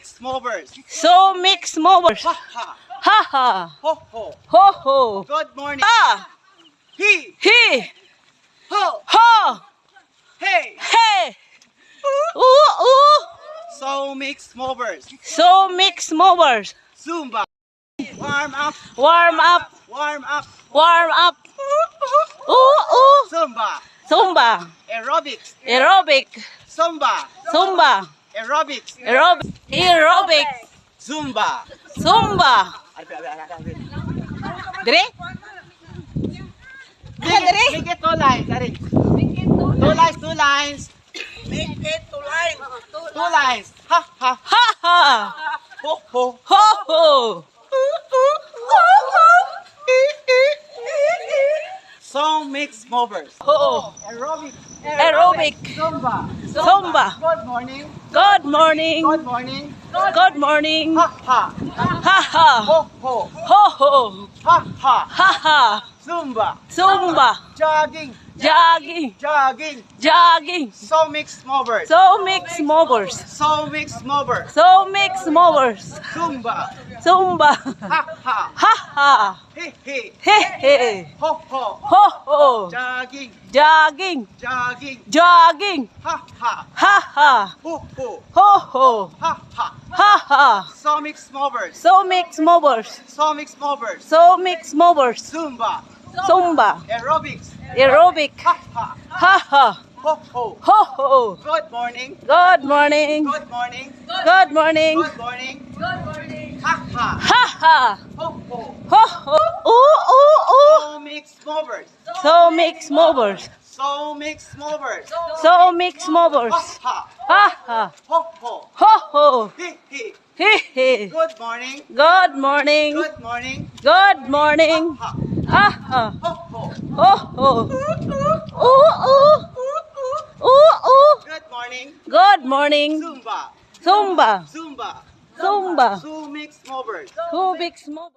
mixed movers. So mixed movers. Ha ha. Ha ha. Ho ho. Ho ho. Good morning. Ah. He. He. Ho. Ho. Hey. Hey. Ooh ooh. So mixed movers. So mixed movers. Zumba. Warm up. Warm up. Warm up. Warm up. Ooh ooh. Zumba. Zumba. Aerobics. Aerobic. Zumba. Zumba. Aerobics. Aerobic. Aerobic. Zumba. Zumba. Dire? Dire? Make it 2 lines. Ari. 2 lines. 2 lines. Make it to line. 2 lines. Ha ha. Ha ha. Ho ho. Ho ho. So mixed movers. Ho. Aerobic. Aerobic. Zumba. Zumba. Good morning. Good morning. Good morning. Good morning. Ha ha. Ha ha. Ho ho. Ho ho. Ha ha. Ha ha. Zumba. Zumba. Jogging. Jogging. Jogging. Jogging. So mixed movers. So mixed movers. So mixed movers. So mixed movers. Zumba. Zumba. Ha ha. Ha ha. He he. He he. Ho ho. Ho ho. Jogging. Jogging. Jogging. Jogging. Ha ha. Ha ha. Ho ho. Ho ho. Ha ha. Ha ha. So mixed movers. So mixed movers. So mixed movers. So mixed movers. Zumba. Zumba. Aerobics. Aerobic. Ha ha. Ha ha. Ho ho. Ho ho. Good morning. Good morning. Good morning. Good morning. Good morning. Good morning. Ha ha. Ha ha. Ho ho. Ho ho. Ooh ooh ooh. So mixed movers. So mixed movers. So mixed movers. So mixed movers. Ha ha. Ha ha. Ho ho. Ho ho. He he. He he. Good morning. Good morning. Good morning. Good morning. Ha Ha ha. ho ho. Ho ho. Ooh ooh. Ooh ooh. Good morning. Good morning. Zumba. Zumba. Zumba. Zumba. So mixed movers. Two mixed movers.